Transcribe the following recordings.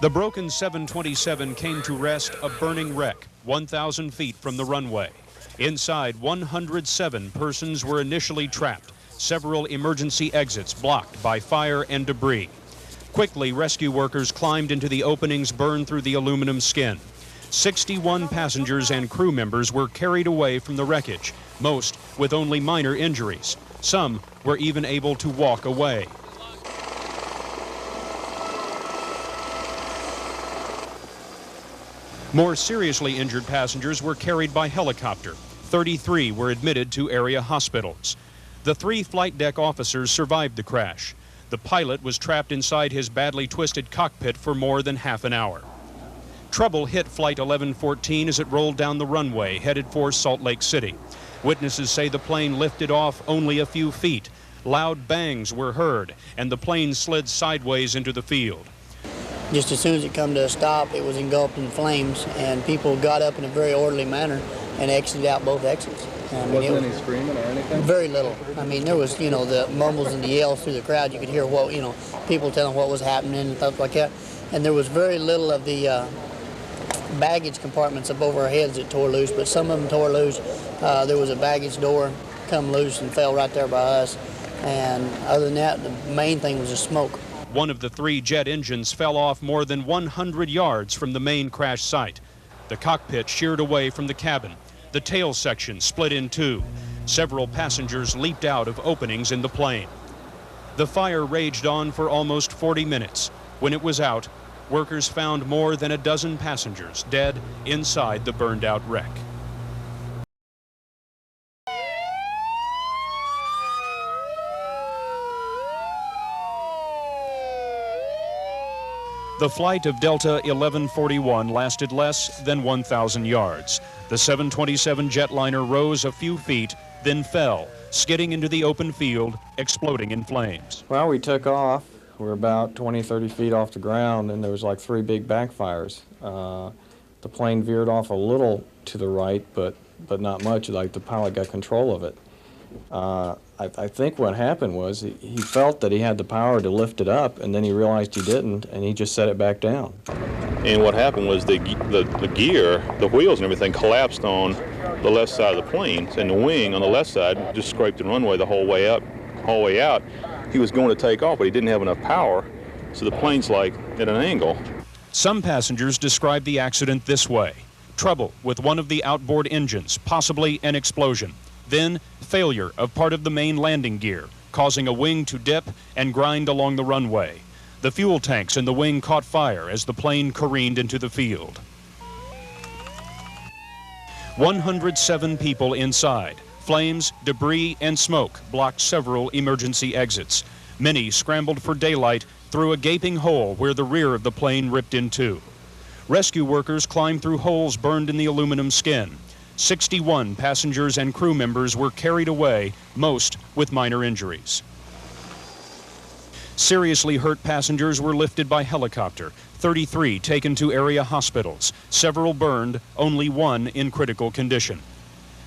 The broken 727 came to rest a burning wreck 1,000 feet from the runway. Inside, 107 persons were initially trapped, several emergency exits blocked by fire and debris. Quickly, rescue workers climbed into the openings burned through the aluminum skin. 61 passengers and crew members were carried away from the wreckage, most with only minor injuries. Some were even able to walk away. More seriously injured passengers were carried by helicopter. 33 were admitted to area hospitals. The 3 flight deck officers survived the crash. The pilot was trapped inside his badly twisted cockpit for more than half an hour. Trouble hit Flight 1114 as it rolled down the runway, headed for Salt Lake City. Witnesses say the plane lifted off only a few feet. Loud bangs were heard, and the plane slid sideways into the field. Just as soon as it come to a stop, it was engulfed in flames, and people got up in a very orderly manner and exited out both exits. Wasn't any screaming or anything? Very little. I mean, there was, the mumbles and the yells through the crowd. You could hear what, people telling what was happening and stuff like that. And there was very little of the baggage compartments up over our heads that tore loose, but some of them tore loose. There was a baggage door come loose and fell right there by us. And other than that, the main thing was the smoke. One of the 3 jet engines fell off more than 100 yards from the main crash site. The cockpit sheared away from the cabin. The tail section split in 2. Several passengers leaped out of openings in the plane. The fire raged on for almost 40 minutes. When it was out, workers found more than a dozen passengers dead inside the burned-out wreck. The flight of Delta 1141 lasted less than 1,000 yards. The 727 jetliner rose a few feet, then fell, skidding into the open field, exploding in flames. Well, we took off. We're about 20, 30 feet off the ground, and there was like 3 big backfires. The plane veered off a little to the right, but not much. Like the pilot got control of it. I think what happened was he felt that he had the power to lift it up, and then he realized he didn't, and he just set it back down. And what happened was the gear, the wheels and everything collapsed on the left side of the plane, and the wing on the left side just scraped the runway the whole way up, whole way out. He was going to take off, but he didn't have enough power, so the plane's like at an angle. Some passengers described the accident this way: trouble with one of the outboard engines, possibly an explosion. Then, failure of part of the main landing gear, causing a wing to dip and grind along the runway. The fuel tanks in the wing caught fire as the plane careened into the field. 107 people inside. Flames, debris, and smoke blocked several emergency exits. Many scrambled for daylight through a gaping hole where the rear of the plane ripped in 2. Rescue workers climbed through holes burned in the aluminum skin. 61 passengers and crew members were carried away, most with minor injuries. Seriously hurt passengers were lifted by helicopter, 33 taken to area hospitals, several burned, only 1 in critical condition.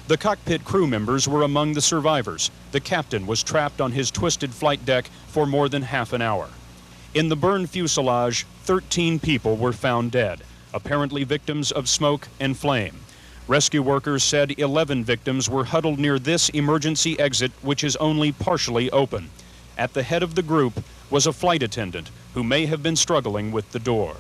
The cockpit crew members were among the survivors. The captain was trapped on his twisted flight deck for more than half an hour. In the burned fuselage, 13 people were found dead, apparently victims of smoke and flame. Rescue workers said 11 victims were huddled near this emergency exit, which is only partially open. At the head of the group was a flight attendant who may have been struggling with the door.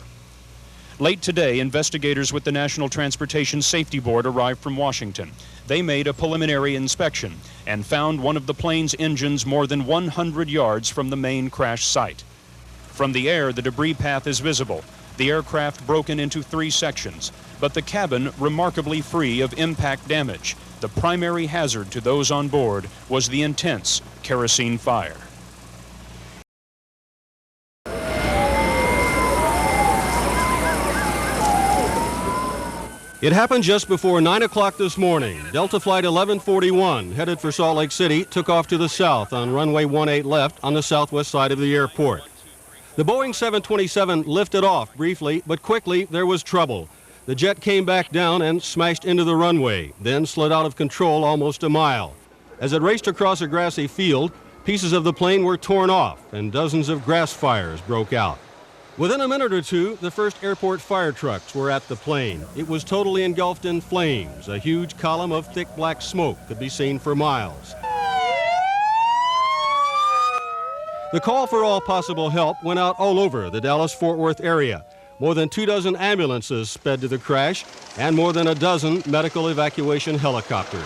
Late today, investigators with the National Transportation Safety Board arrived from Washington. They made a preliminary inspection and found one of the plane's engines more than 100 yards from the main crash site. From the air, the debris path is visible. The aircraft broken into 3 sections, but the cabin remarkably free of impact damage. The primary hazard to those on board was the intense kerosene fire. It happened just before 9 o'clock this morning. Delta Flight 1141, headed for Salt Lake City, took off to the south on runway 18 left on the southwest side of the airport. The Boeing 727 lifted off briefly, but quickly there was trouble. The jet came back down and smashed into the runway, then slid out of control almost a mile. As it raced across a grassy field, pieces of the plane were torn off and dozens of grass fires broke out. Within a minute or two, the first airport fire trucks were at the plane. It was totally engulfed in flames. A huge column of thick black smoke could be seen for miles. The call for all possible help went out all over the Dallas-Fort Worth area. More than 24 ambulances sped to the crash and more than a dozen medical evacuation helicopters.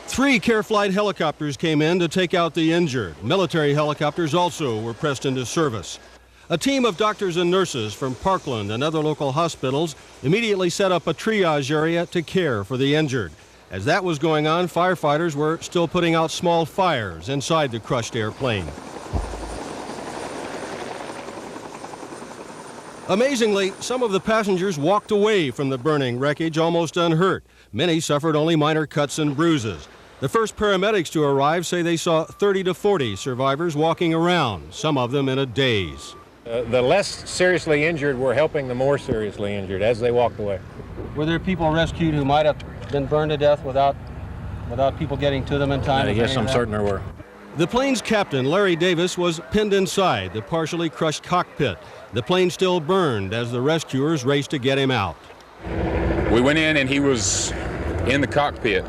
Three Care Flight helicopters came in to take out the injured. Military helicopters also were pressed into service. A team of doctors and nurses from Parkland and other local hospitals immediately set up a triage area to care for the injured. As that was going on, firefighters were still putting out small fires inside the crushed airplane. Amazingly, some of the passengers walked away from the burning wreckage almost unhurt. Many suffered only minor cuts and bruises. The first paramedics to arrive say they saw 30 to 40 survivors walking around, some of them in a daze. The less seriously injured were helping the more seriously injured as they walked away. Were there people rescued who might have been burned to death without people getting to them in time? Yes, I'm certain there were. The plane's captain, Larry Davis, was pinned inside the partially crushed cockpit. The plane still burned as the rescuers raced to get him out. We went in and he was in the cockpit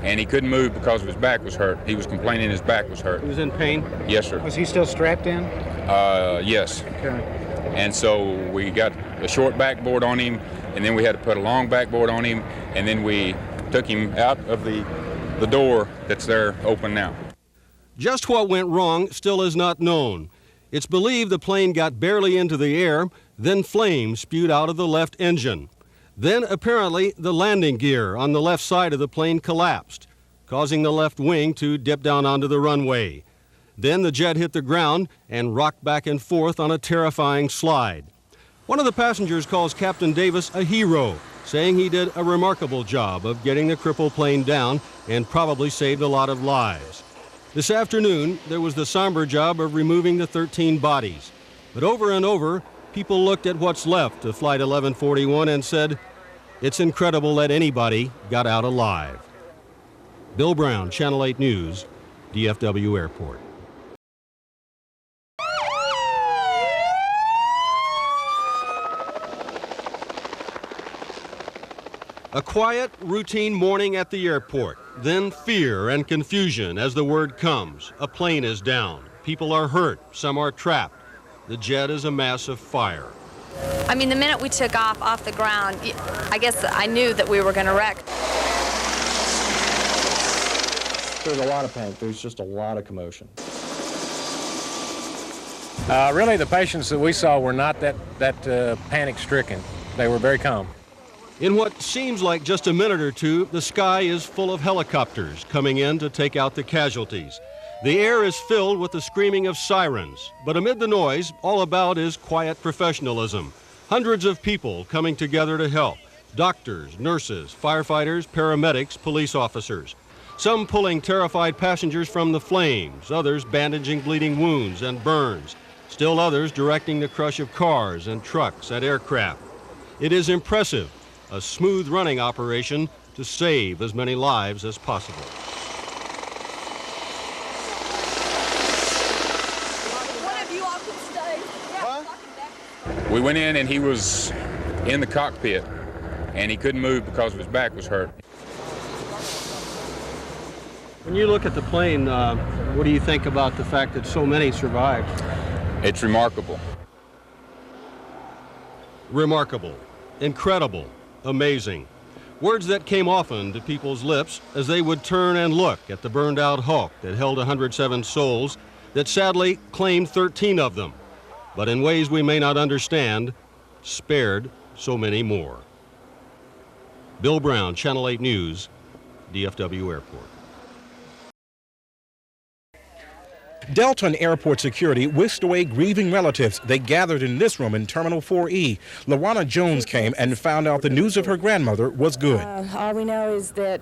and he couldn't move because his back was hurt. He was complaining his back was hurt. He was in pain? Yes, sir. Was he still strapped in? Yes. Okay. And so we got a short backboard on him, and then we had to put a long backboard on him, and then we took him out of the door that's there open now. Just what went wrong still is not known. It's believed the plane got barely into the air, then flames spewed out of the left engine. Then, apparently, the landing gear on the left side of the plane collapsed, causing the left wing to dip down onto the runway. Then the jet hit the ground and rocked back and forth on a terrifying slide. One of the passengers calls Captain Davis a hero, saying he did a remarkable job of getting the crippled plane down and probably saved a lot of lives. This afternoon, there was the somber job of removing the 13 bodies. But over and over, people looked at what's left of Flight 1141 and said, "It's incredible that anybody got out alive." Bill Brown, Channel 8 News, DFW Airport. A quiet, routine morning at the airport. Then fear and confusion as the word comes. A plane is down. People are hurt. Some are trapped. The jet is a mass of fire. I mean, the minute we took off the ground, I guess I knew that we were going to wreck. There's a lot of panic. There's just a lot of commotion. Really, the patients that we saw were not that panic-stricken. They were very calm. In what seems like just a minute or two, the sky is full of helicopters coming in to take out the casualties. The air is filled with the screaming of sirens, but amid the noise, all about is quiet professionalism. Hundreds of people coming together to help. Doctors, nurses, firefighters, paramedics, police officers. Some pulling terrified passengers from the flames, others bandaging bleeding wounds and burns. Still others directing the crush of cars and trucks and aircraft. It is impressive, a smooth running operation to save as many lives as possible. We went in and he was in the cockpit and he couldn't move because his back was hurt. When you look at the plane, what do you think about the fact that so many survived? It's remarkable. Remarkable, incredible, amazing. Words that came often to people's lips as they would turn and look at the burned out hulk that held 107 souls, that sadly claimed 13 of them, but in ways we may not understand, spared so many more. Bill Brown, Channel 8 News, DFW Airport. Delta Airport security whisked away grieving relatives. They gathered in this room in Terminal 4E. LaRonna Jones came and found out the news of her grandmother was good. All we know is that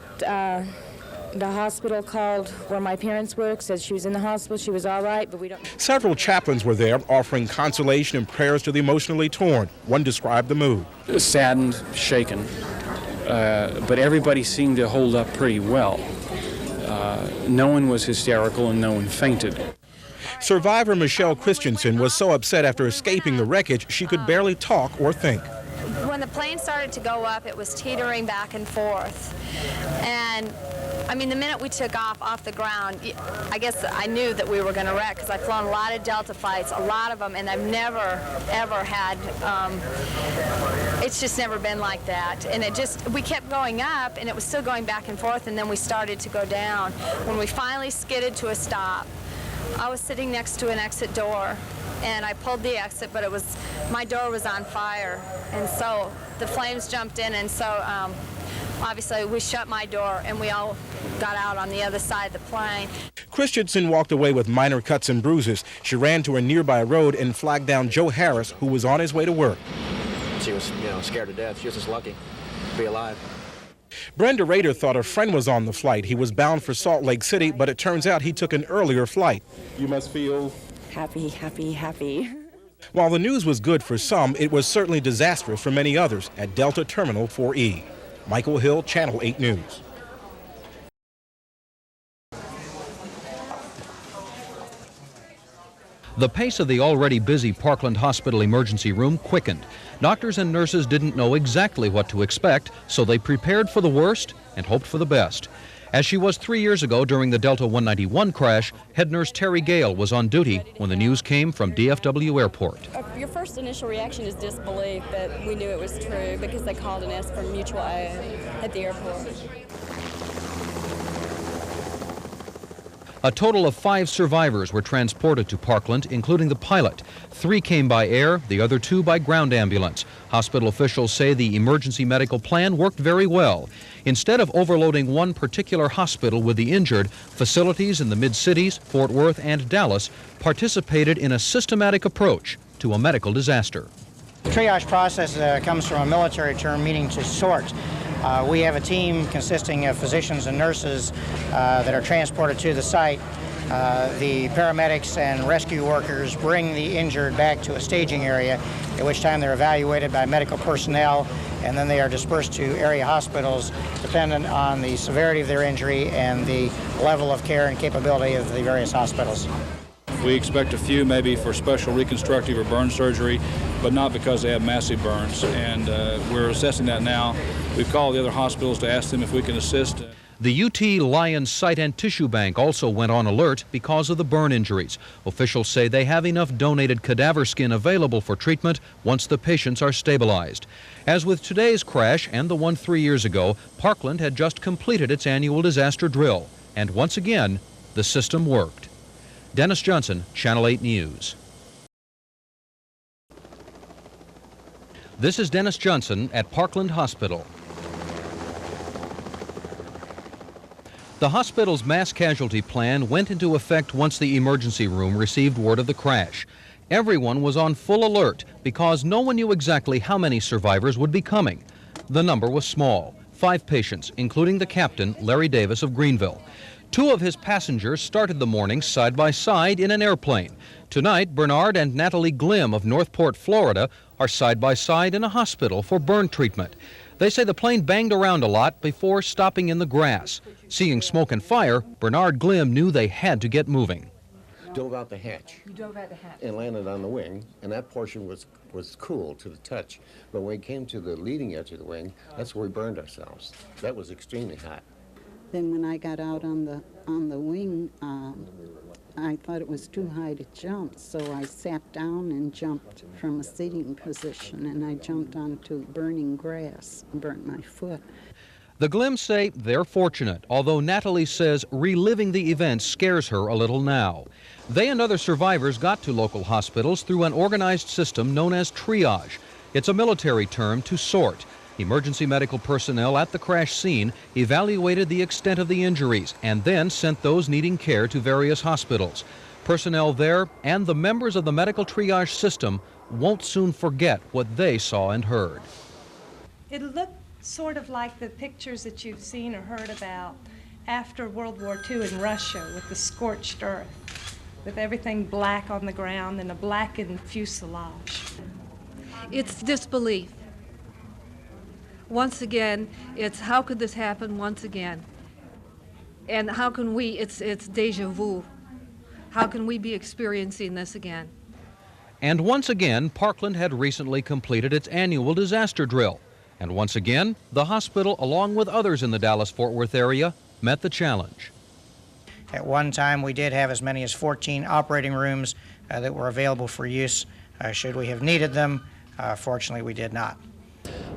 The hospital called where my parents work, said she was in the hospital, she was all right, but we don't... Several chaplains were there offering consolation and prayers to the emotionally torn. One described the mood. Saddened, shaken, but everybody seemed to hold up pretty well. No one was hysterical and no one fainted. Survivor Michelle Christensen was so upset after escaping the wreckage she could barely talk or think. When the plane started to go up, it was teetering back and forth. And I mean, the minute we took off the ground, I guess I knew that we were going to wreck because I've flown a lot of Delta flights, a lot of them, and I've never, ever had, it's just never been like that. And we kept going up, and it was still going back and forth, and then we started to go down. When we finally skidded to a stop, I was sitting next to an exit door, and I pulled the exit, but my door was on fire, and so the flames jumped in, and so obviously we shut my door, and we all got out on the other side of the plane. Christensen walked away with minor cuts and bruises. She ran to a nearby road and flagged down Joe Harris, who was on his way to work. She was, scared to death. She was just lucky to be alive. Brenda Rader thought a friend was on the flight. He was bound for Salt Lake City, but it turns out he took an earlier flight. You must feel happy, happy, happy. While the news was good for some, it was certainly disastrous for many others at Delta Terminal 4E. Michael Hill, Channel 8 News. The pace of the already busy Parkland Hospital emergency room quickened. Doctors and nurses didn't know exactly what to expect, so they prepared for the worst and hoped for the best. As she was 3 years ago during the Delta 191 crash, head nurse Terry Gale was on duty when the news came from DFW Airport. Your first initial reaction is disbelief that we knew it was true because they called and asked for mutual aid at the airport. A total of 5 survivors were transported to Parkland, including the pilot. 3 came by air, the other 2 by ground ambulance. Hospital officials say the emergency medical plan worked very well. Instead of overloading one particular hospital with the injured, facilities in the mid-cities, Fort Worth and Dallas, participated in a systematic approach to a medical disaster. The triage process comes from a military term meaning to sort. We have a team consisting of physicians and nurses that are transported to the site. The paramedics and rescue workers bring the injured back to a staging area, at which time they're evaluated by medical personnel, and then they are dispersed to area hospitals dependent on the severity of their injury and the level of care and capability of the various hospitals. We expect a few maybe for special reconstructive or burn surgery, but not because they have massive burns, and we're assessing that now. We've called the other hospitals to ask them if we can assist. The UT Lions Site and Tissue Bank also went on alert because of the burn injuries. Officials say they have enough donated cadaver skin available for treatment once the patients are stabilized. As with today's crash and the one 3 years ago, Parkland had just completed its annual disaster drill, and once again, the system worked. Dennis Johnson, Channel 8 News. This is Dennis Johnson at Parkland Hospital. The hospital's mass casualty plan went into effect once the emergency room received word of the crash. Everyone was on full alert because no one knew exactly how many survivors would be coming. The number was small, 5 patients, including the captain, Larry Davis of Greenville. 2 of his passengers started the morning side by side in an airplane. Tonight, Bernard and Natalie Glim of Northport, Florida, are side by side in a hospital for burn treatment. They say the plane banged around a lot before stopping in the grass. Seeing smoke and fire, Bernard Glim knew they had to get moving. Dove out the hatch. You dove out the hatch. And landed on the wing, and that portion was cool to the touch. But when we came to the leading edge of the wing, that's where we burned ourselves. That was extremely hot. Then when I got out on the wing, I thought it was too high to jump, so I sat down and jumped from a sitting position, and I jumped onto burning grass and burnt my foot. The Glims say they're fortunate, although Natalie says reliving the event scares her a little now. They and other survivors got to local hospitals through an organized system known as triage. It's a military term to sort. Emergency medical personnel at the crash scene evaluated the extent of the injuries and then sent those needing care to various hospitals. Personnel there and the members of the medical triage system won't soon forget what they saw and heard. It looked sort of like the pictures that you've seen or heard about, after World War II in Russia with the scorched earth, with everything black on the ground and a blackened fuselage. It's disbelief. Once again, it's how could this happen once again? And how can we, it's deja vu. How can we be experiencing this again? And once again, Parkland had recently completed its annual disaster drill. And once again, the hospital, along with others in the Dallas-Fort Worth area, met the challenge. At one time, we did have as many as 14 operating rooms that were available for use should we have needed them. Fortunately, we did not.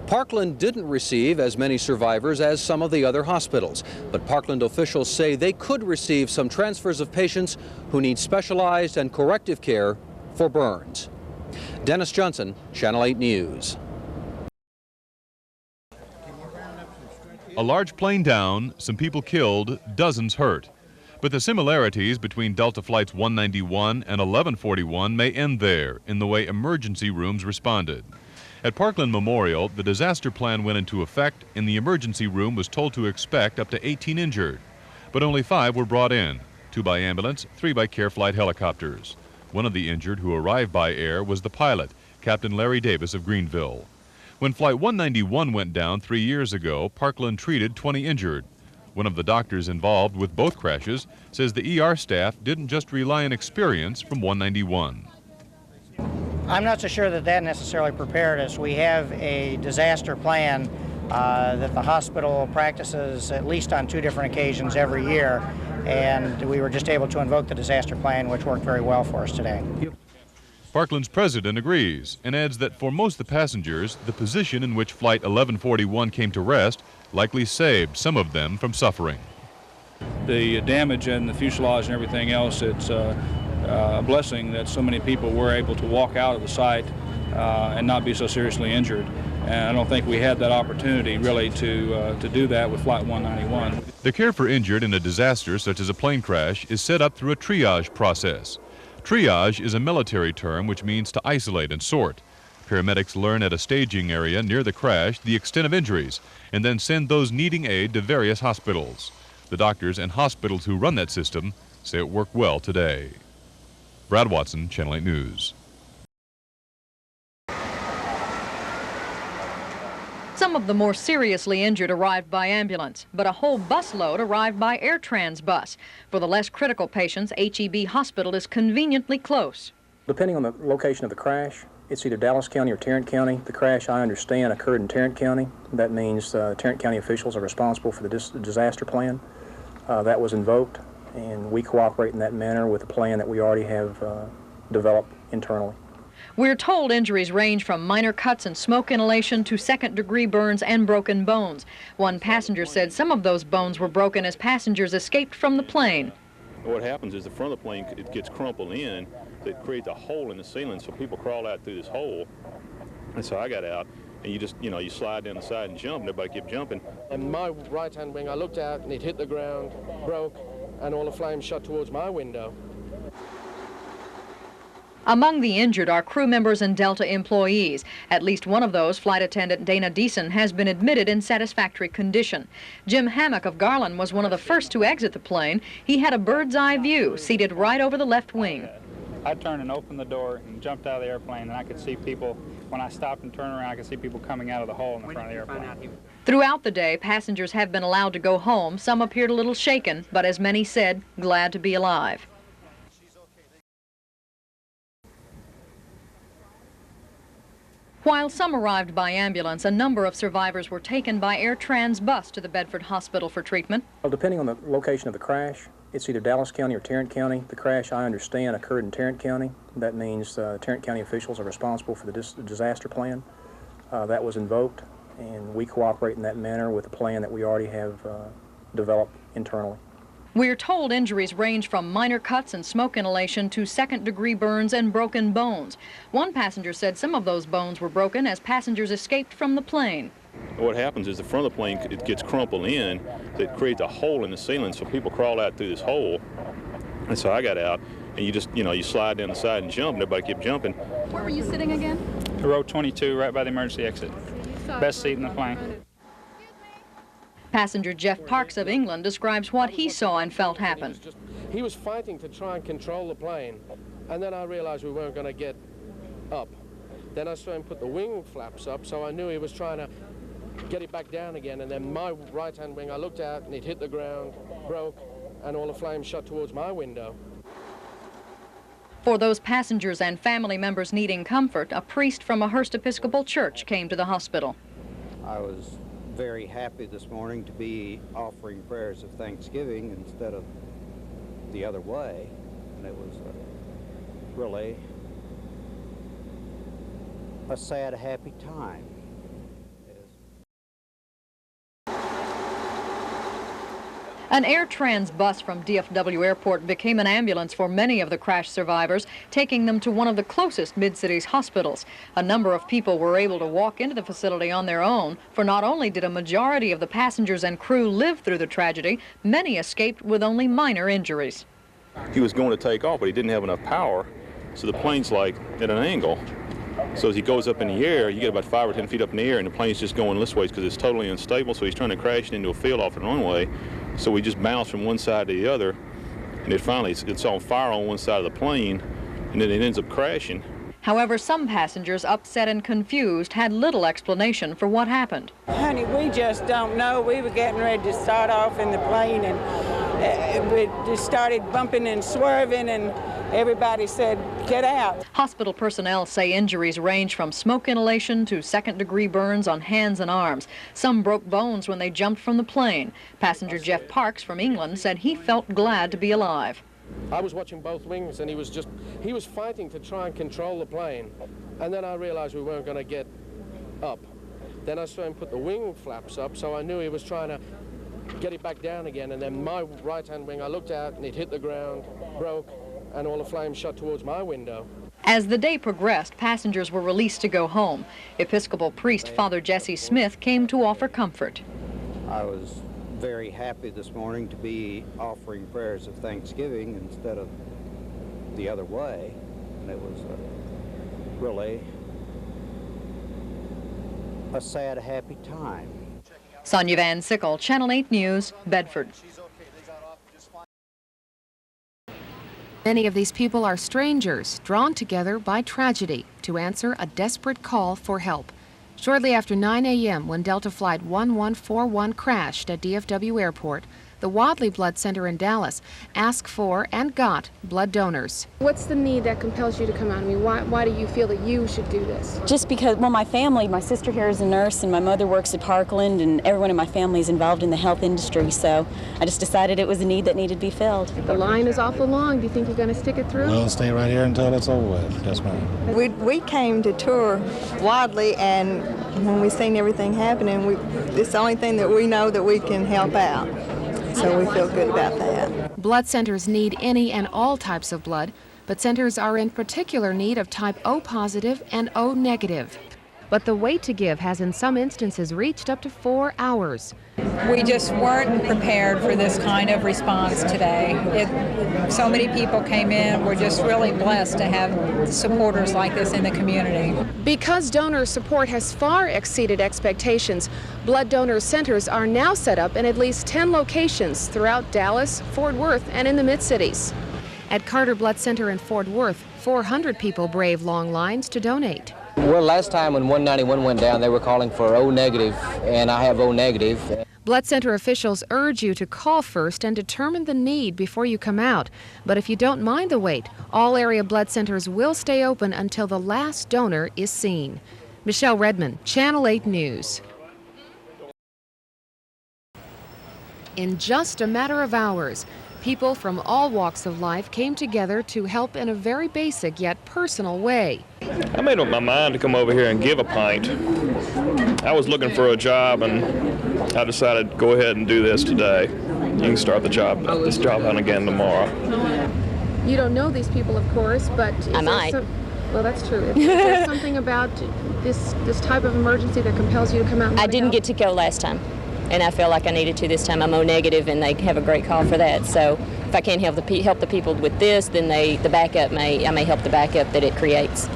Parkland didn't receive as many survivors as some of the other hospitals, but Parkland officials say they could receive some transfers of patients who need specialized and corrective care for burns. Dennis Johnson, Channel 8 News. A large plane down, some people killed, dozens hurt. But the similarities between Delta Flights 191 and 1141 may end there in the way emergency rooms responded. At Parkland Memorial, the disaster plan went into effect and the emergency room was told to expect up to 18 injured. But only 5 were brought in, 2 by ambulance, 3 by Care Flight helicopters. One of the injured who arrived by air was the pilot, Captain Larry Davis of Greenville. When Flight 191 went down 3 years ago, Parkland treated 20 injured. One of the doctors involved with both crashes says the ER staff didn't just rely on experience from 191. I'm not so sure that that necessarily prepared us. We have a disaster plan that the hospital practices at least on 2 different occasions every year, and we were just able to invoke the disaster plan, which worked very well for us today. Parkland's president agrees and adds that for most of the passengers, the position in which Flight 1141 came to rest likely saved some of them from suffering. The damage and the fuselage and everything else, it's a blessing that so many people were able to walk out of the site and not be so seriously injured. And I don't think we had that opportunity really to do that with Flight 191. The care for injured in a disaster such as a plane crash is set up through a triage process. Triage is a military term which means to isolate and sort. Paramedics learn at a staging area near the crash the extent of injuries and then send those needing aid to various hospitals. The doctors and hospitals who run that system say it worked well today. Brad Watson, Channel 8 News. Some of the more seriously injured arrived by ambulance, but a whole busload arrived by AirTrans bus. For the less critical patients, HEB Hospital is conveniently close. Depending on the location of the crash, it's either Dallas County or Tarrant County. The crash, I understand, occurred in Tarrant County. That means Tarrant County officials are responsible for the disaster plan. That was invoked, and we cooperate in that manner with the plan that we already have developed internally. We're told injuries range from minor cuts and smoke inhalation to second-degree burns and broken bones. One passenger said some of those bones were broken as passengers escaped from the plane. What happens is the front of the plane, it gets crumpled in, so it creates a hole in the ceiling, so people crawl out through this hole. And so I got out, and you just, you slide down the side and jump, and everybody kept jumping. And my right-hand wing, I looked out, and it hit the ground, broke, and all the flames shot towards my window. Among the injured are crew members and Delta employees. At least one of those, flight attendant Dana Deason, has been admitted in satisfactory condition. Jim Hammock of Garland was one of the first to exit the plane. He had a bird's-eye view, seated right over the left wing. I turned and opened the door and jumped out of the airplane, and I could see people, when I stopped and turned around, I could see people coming out of the hole in the front of the airplane. Throughout the day, passengers have been allowed to go home. Some appeared a little shaken, but as many said, glad to be alive. While some arrived by ambulance, a number of survivors were taken by AirTrans bus to the Bedford Hospital for treatment. Well, depending on the location of the crash, it's either Dallas County or Tarrant County. The crash, I understand, occurred in Tarrant County. That means Tarrant County officials are responsible for the disaster plan. That was invoked, and we cooperate in that manner with the plan that we already have developed internally. We're told injuries range from minor cuts and smoke inhalation to second-degree burns and broken bones. One passenger said some of those bones were broken as passengers escaped from the plane. What happens is the front of the plane, it gets crumpled in, so it creates a hole in the ceiling, so people crawl out through this hole. And so I got out, and you just, you slide down the side and jump, and everybody kept jumping. Where were you sitting again? Row 22, right by the emergency exit. Best seat in the plane. Passenger Jeff Parks of England describes what he saw and felt happen. He was fighting to try and control the plane, and then I realized we weren't going to get up. Then I saw him put the wing flaps up, so I knew he was trying to get it back down again, and then my right-hand wing, I looked out, and it hit the ground, broke, and all the flames shot towards my window. For those passengers and family members needing comfort, a priest from a Hearst Episcopal church came to the hospital. I was very happy this morning to be offering prayers of thanksgiving instead of the other way, and it was really a sad, happy time. An AirTrans bus from DFW Airport became an ambulance for many of the crash survivors, taking them to one of the closest mid-city's hospitals. A number of people were able to walk into the facility on their own, for not only did a majority of the passengers and crew live through the tragedy, many escaped with only minor injuries. He was going to take off, but he didn't have enough power, so the plane's like at an angle. So as he goes up in the air, you get about 5 or 10 feet up in the air, and the plane's just going this way because it's totally unstable, so he's trying to crash into a field off the runway. So we just bounced from one side to the other, and it finally, it's on fire on one side of the plane, and then it ends up crashing. However, some passengers, upset and confused, had little explanation for what happened. Honey, we just don't know. We were getting ready to start off in the plane, and we just started bumping and swerving, and everybody said, get out. Hospital personnel say injuries range from smoke inhalation to second-degree burns on hands and arms. Some broke bones when they jumped from the plane. Passenger Jeff Parks from England said he felt glad to be alive. I was watching both wings, and he was fighting to try and control the plane, and then I realized we weren't going to get up. Then I saw him put the wing flaps up, so I knew he was trying to get it back down again, and then my right-hand wing, I looked out, and it hit the ground, broke, and all the flames shot towards my window. As the day progressed, passengers were released to go home. Episcopal priest Father Jesse Smith came to offer comfort. I was very happy this morning to be offering prayers of thanksgiving instead of the other way, and it was really a sad, happy time. Sonia Van Sickle, Channel 8 News, Bedford. Many of these people are strangers, drawn together by tragedy to answer a desperate call for help. Shortly after 9 a.m., when Delta Flight 1141 crashed at DFW Airport, the Wadley Blood Center in Dallas asked for and got blood donors. What's the need that compels you to come out? I mean, why do you feel that you should do this? Just because, well, my family, my sister here is a nurse, and my mother works at Parkland, and everyone in my family is involved in the health industry, so I just decided it was a need that needed to be filled. The line is awful long. Do you think you're going to stick it through? We'll stay right here until it's over with. That's fine. We came to tour Wadley, and when we seen everything happening, it's the only thing that we know that we can help out. So we feel good about that. Blood centers need any and all types of blood, but centers are in particular need of type O positive and O negative. But the wait to give has in some instances reached up to 4 hours. We just weren't prepared for this kind of response today. So many people came in. We're just really blessed to have supporters like this in the community. Because donor support has far exceeded expectations, blood donor centers are now set up in at least 10 locations throughout Dallas, Fort Worth, and in the mid-cities. At Carter Blood Center in Fort Worth, 400 people braved long lines to donate. Well, last time when 191 went down, they were calling for O negative, and I have O negative. Blood center officials urge you to call first and determine the need before you come out. But if you don't mind the wait, all area blood centers will stay open until the last donor is seen. Michelle Redmond, Channel 8 News. In just a matter of hours, people from all walks of life came together to help in a very basic yet personal way. I made up my mind to come over here and give a pint. I was looking for a job, and I decided to go ahead and do this today. You can start this job hunt again tomorrow. You don't know these people, of course, but I might. Well, that's true. Is there something about this type of emergency that compels you to come out and I didn't get to go last time, and I feel like I needed to this time. I'm O negative, and they have a great call for that. So if I can't help the people with this, then I may help the backup that it creates.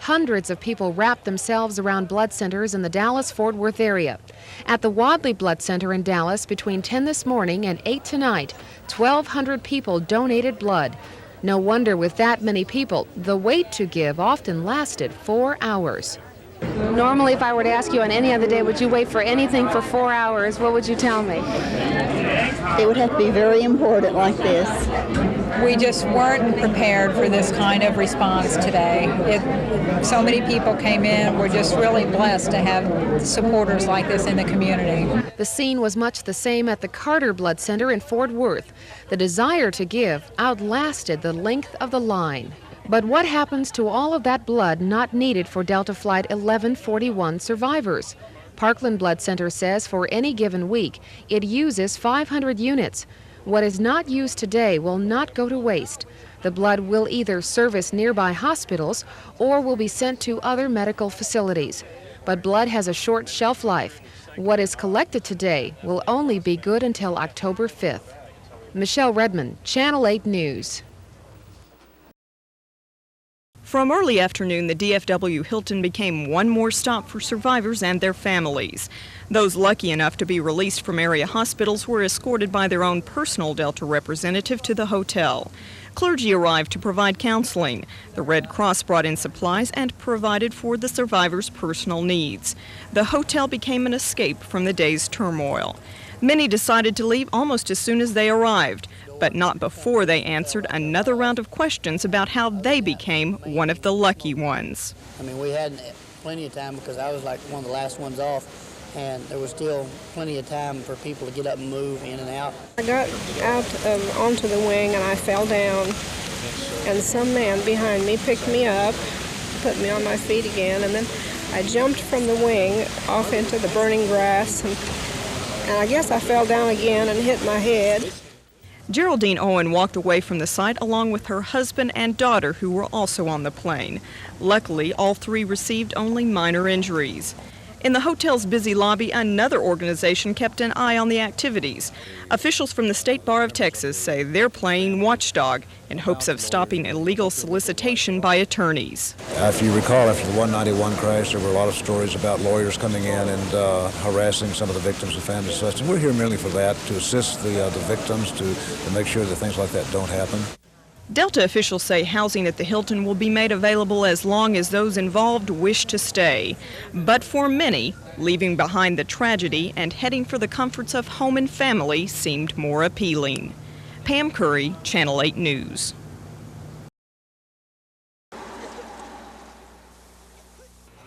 hundreds of people wrapped themselves around blood centers in the Dallas-Fort Worth area. At the Wadley Blood Center in Dallas, between 10 this morning and 8 tonight, 1,200 people donated blood. No wonder with that many people, the wait to give often lasted 4 hours. Normally, if I were to ask you on any other day, would you wait for anything for 4 hours, what would you tell me? It would have to be very important like this. We just weren't prepared for this kind of response today. So many people came in. We're just really blessed to have supporters like this in the community. The scene was much the same at the Carter Blood Center in Fort Worth. The desire to give outlasted the length of the line. But what happens to all of that blood not needed for Delta Flight 1141 survivors? Parkland Blood Center says for any given week, it uses 500 units. What is not used today will not go to waste. The blood will either service nearby hospitals or will be sent to other medical facilities. But blood has a short shelf life. What is collected today will only be good until October 5th. Michelle Redmond, Channel 8 News. From early afternoon, the DFW Hilton became one more stop for survivors and their families. Those lucky enough to be released from area hospitals were escorted by their own personal Delta representative to the hotel. Clergy arrived to provide counseling. The Red Cross brought in supplies and provided for the survivors' personal needs. The hotel became an escape from the day's turmoil. Many decided to leave almost as soon as they arrived, but not before they answered another round of questions about how they became one of the lucky ones. I mean, we had plenty of time because I was like one of the last ones off, and there was still plenty of time for people to get up and move in and out. I got out onto the wing and I fell down, and some man behind me picked me up, put me on my feet again, and then I jumped from the wing off into the burning grass, and I guess I fell down again and hit my head. Geraldine Owen walked away from the site along with her husband and daughter, who were also on the plane. Luckily, all three received only minor injuries. In the hotel's busy lobby, another organization kept an eye on the activities. Officials from the State Bar of Texas say they're playing watchdog in hopes of stopping illegal solicitation by attorneys. If you recall, after the 191 crash, there were a lot of stories about lawyers coming in and harassing some of the victims and families and such. And we're here merely for that, to assist the victims, to make sure that things like that don't happen. Delta officials say housing at the Hilton will be made available as long as those involved wish to stay. But for many, leaving behind the tragedy and heading for the comforts of home and family seemed more appealing. Pam Curry, Channel 8 News.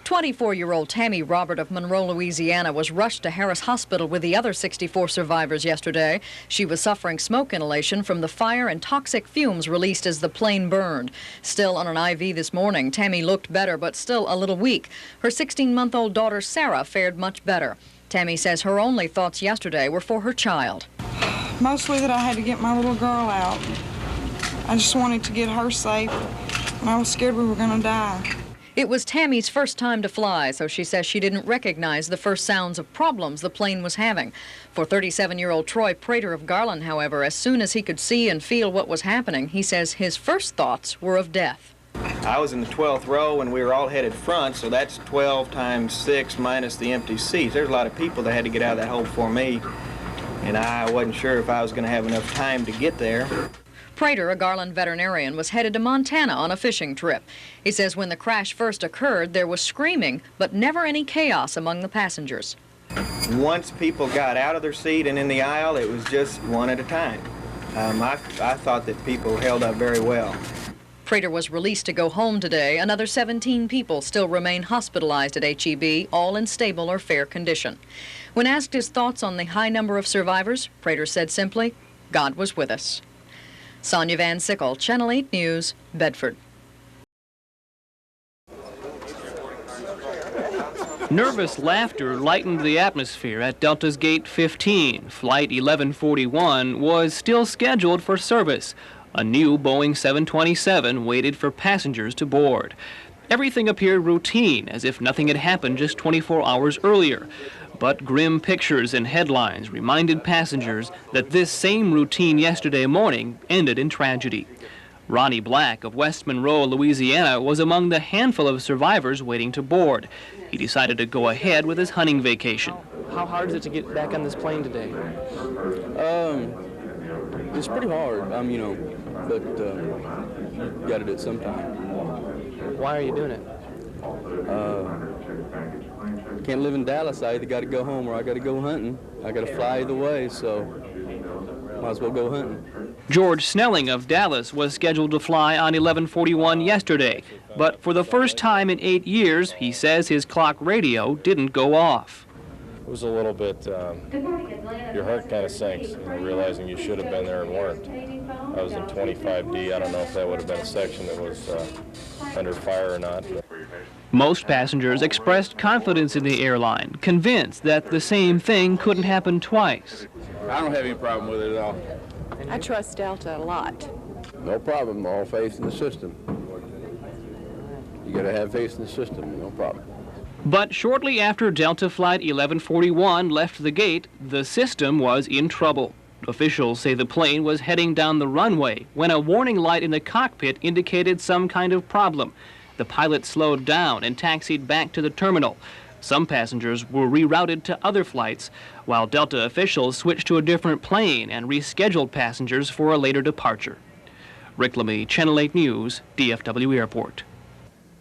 24-year-old Tammy Robert of Monroe, Louisiana, was rushed to Harris Hospital with the other 64 survivors yesterday. She was suffering smoke inhalation from the fire and toxic fumes released as the plane burned. Still on an IV this morning, Tammy looked better, but still a little weak. Her 16-month-old daughter, Sarah, fared much better. Tammy says her only thoughts yesterday were for her child. Mostly that I had to get my little girl out. I just wanted to get her safe, and I was scared we were going to die. It was Tammy's first time to fly, so she says she didn't recognize the first sounds of problems the plane was having. For 37-year-old Troy Prater of Garland, however, as soon as he could see and feel what was happening, he says his first thoughts were of death. I was in the 12th row and we were all headed front, so that's 12 times 6 minus the empty seats. There's a lot of people that had to get out of that hole before me, and I wasn't sure if I was going to have enough time to get there. Prater, a Garland veterinarian, was headed to Montana on a fishing trip. He says when the crash first occurred, there was screaming, but never any chaos among the passengers. Once people got out of their seat and in the aisle, it was just one at a time. I thought that people held up very well. Prater was released to go home today. Another 17 people still remain hospitalized at HEB, all in stable or fair condition. When asked his thoughts on the high number of survivors, Prater said simply, God was with us. Sonia Van Sickle, Channel 8 News, Bedford. Nervous laughter lightened the atmosphere at Delta's Gate 15. Flight 1141 was still scheduled for service. A new Boeing 727 waited for passengers to board. Everything appeared routine, as if nothing had happened just 24 hours earlier. But grim pictures and headlines reminded passengers that this same routine yesterday morning ended in tragedy. Ronnie Black of West Monroe, Louisiana, was among the handful of survivors waiting to board. He decided to go ahead with his hunting vacation. How hard is it to get back on this plane today? It's pretty hard, but you got to do it sometime. Why are you doing it? Can't live in Dallas. I either got to go home or I got to go hunting. I got to fly either way, so might as well go hunting. George Snelling of Dallas was scheduled to fly on 11:41 yesterday, but for the first time in 8 years, he says his clock radio didn't go off. It was a little bit, your heart kind of sinks, realizing you should have been there and weren't. I was in 25D. I don't know if that would have been a section that was under fire or not. Most passengers expressed confidence in the airline, convinced that the same thing couldn't happen twice. I don't have any problem with it at all. I trust Delta a lot. No problem. All faith in the system. You got to have faith in the system. No problem. But shortly after Delta Flight 1141 left the gate, the system was in trouble. Officials say the plane was heading down the runway when a warning light in the cockpit indicated some kind of problem. The pilot slowed down and taxied back to the terminal. Some passengers were rerouted to other flights, while Delta officials switched to a different plane and rescheduled passengers for a later departure. Rick Lemay, Channel 8 News, DFW Airport.